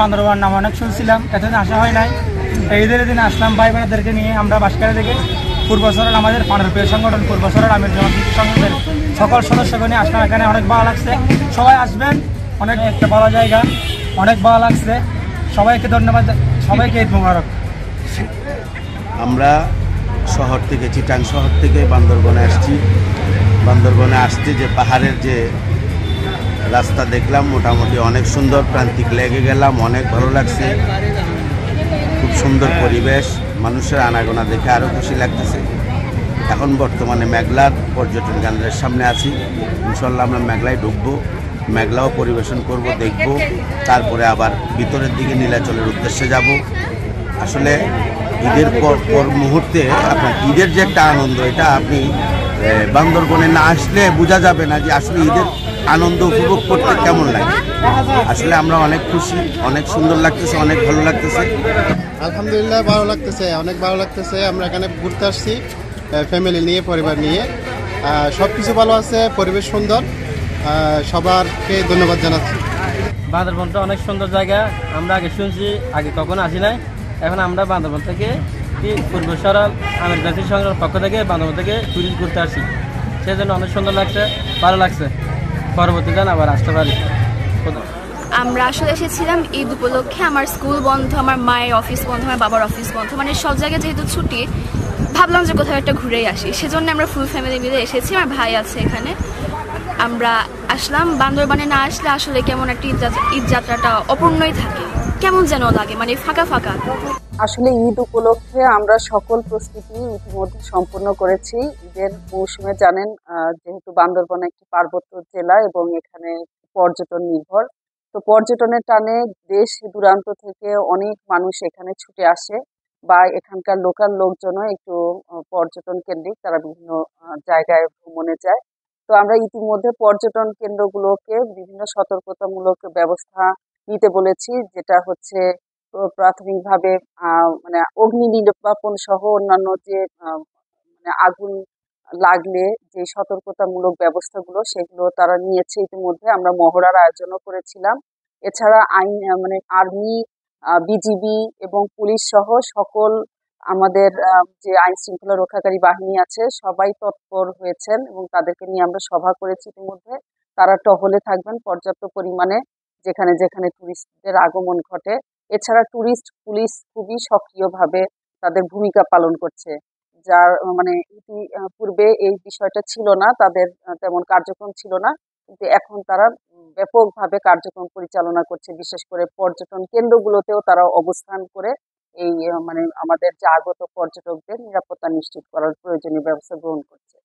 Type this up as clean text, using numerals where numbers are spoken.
বান্দরবান নাম অনেক শুনছিলাম, এতদিন আসা হয় নাই। ঈদের দিন আসলাম ভাই বোনদেরকে নিয়ে। আমরা বাঁশখালী থেকে পূর্বচরের আমাদের প্রিয় সংগঠন পূর্বচরের আমির সংগঠনের সকল সদস্যকে নিয়ে আসলাম এখানে। অনেক ভালো লাগছে, সবাই আসবেন, অনেক একটা ভালো জায়গা, অনেক ভালো লাগছে। সবাইকে ধন্যবাদ, সবাইকে ঈদ মোবারক। আমরা শহর থেকে চিটাং শহর থেকে বান্দরবনে আসছি। বান্দরবনে আসতে যে পাহাড়ের যে রাস্তা দেখলাম মোটামুটি অনেক সুন্দর, প্রান্তিক লেগে গেলাম, অনেক ভালো লাগছে। খুব সুন্দর পরিবেশ, মানুষের আনাগোনা দেখে আরও খুশি লাগতেছে। এখন বর্তমানে মেঘলার পর্যটন কেন্দ্রের সামনে আছি। ইনশাল্লাহ আমরা মেঘলায় ঢুকবো, মেঘলাও পরিবেশন করব, দেখব, তারপরে আবার ভিতরের দিকে নীলাচলের উদ্দেশ্যে যাব। আসলে ঈদের পর মুহূর্তে আপনার ঈদের যে একটা আনন্দ, এটা আপনি বান্দরবনে না আসলে বোঝা যাবে না যে আসলে ঈদের আনন্দ উপভোগ করতে কেমন লাগে। আসলে আমরা অনেক খুশি, অনেক সুন্দর লাগতেছে, অনেক ভালো লাগতেছে। আলহামদুলিল্লাহ ভালো লাগতেছে, অনেক ভালো লাগতেছে। আমরা এখানে ঘুরতে আসছি ফ্যামিলি নিয়ে, পরিবার নিয়ে। সব কিছু ভালো আছে, পরিবেশ সুন্দর। সবারকে ধন্যবাদ জানাচ্ছি। বান্দরবনটা অনেক সুন্দর জায়গা, আমরা আগে শুনছি, আগে কখনো আসি নাই। এখন আমরা বান্দরবন থেকে পূর্বসরাল আমির জাতীয় সংগঠনের পক্ষ থেকে বান্দরবন থেকে টুরিস্ট ঘুরতে আসি, সেজন্য অনেক সুন্দর লাগছে, ভালো লাগছে। পরবর্তীতে আবার আসতে পারি। আমরা আসলে এসেছিলাম ঈদ উপলক্ষে। আমার স্কুল বন্ধ, আমার মায়ের অফিস বন্ধ, আমার বাবার অফিস বন্ধ, মানে সব জায়গায় যেহেতু ছুটি, ভাবলাম যে কোথাও একটা ঘুরেই আসি। সেজন্য আমরা ফুল ফ্যামিলি মিলে এসেছি। আমার ভাই আছে এখানে। আমরা আসলাম। বান্দরবানে না আসলে আসলে কেমন একটা ঈদ যাত্রাটা অপূর্ণই থাকে, কেমন যেন লাগে, মানে ফাঁকা ফাঁকা। আসলে ঈদ উপলক্ষে আমরা সকল প্রস্তুতি ইতিমধ্যে সম্পূর্ণ করেছি। ঈদের মৌসুমে জানেন, যেহেতু বান্দরবান একটি পার্বত্য জেলা এবং এখানে পর্যটন নির্ভর, তো পর্যটনের টানে দেশ দূরান্ত থেকে অনেক মানুষ এখানে ছুটে আসে, বা এখানকার লোকাল লোকজনও একটু পর্যটন কেন্দ্রিক, তারা বিভিন্ন জায়গায় ভ্রমণে যায়। তো আমরা ইতিমধ্যে পর্যটন কেন্দ্রগুলোকে বিভিন্ন সতর্কতামূলক ব্যবস্থা নিতে বলেছি, যেটা হচ্ছে প্রাথমিকভাবে মানে অগ্নি নির্বাপন সহ অন্যান্য যে মানে আগুন লাগলে যে সতর্কতামূলক ব্যবস্থাগুলো, সেগুলো তারা নিয়েছে ইতিমধ্যে। আমরা মহড়ার আয়োজনও করেছিলাম। এছাড়া আইন মানে আর্মি, বিজিবি এবং পুলিশ সহ সকল আমাদের যে আইন শৃঙ্খলা রক্ষাকারী বাহিনী আছে সবাই তৎপর হয়েছেন এবং তাদেরকে নিয়ে আমরা সভা করেছি ইতিমধ্যে। তারা টহলে থাকবেন পর্যাপ্ত পরিমাণে যেখানে যেখানে টুরিস্টদের আগমন ঘটে। এছাড়া টুরিস্ট পুলিশ খুবই সক্রিয়ভাবে তাদের ভূমিকা পালন করছে, যার মানে পূর্বে এই বিষয়টা ছিল না, তাদের তেমন কার্যক্রম ছিল না, কিন্তু এখন তারা ব্যাপকভাবে কার্যক্রম পরিচালনা করছে। বিশেষ করে পর্যটন কেন্দ্রগুলোতেও তারা অবস্থান করে এই মানে আমাদের যে আগত পর্যটকদের নিরাপত্তা নিশ্চিত করার প্রয়োজনীয় ব্যবস্থা গ্রহণ করছে।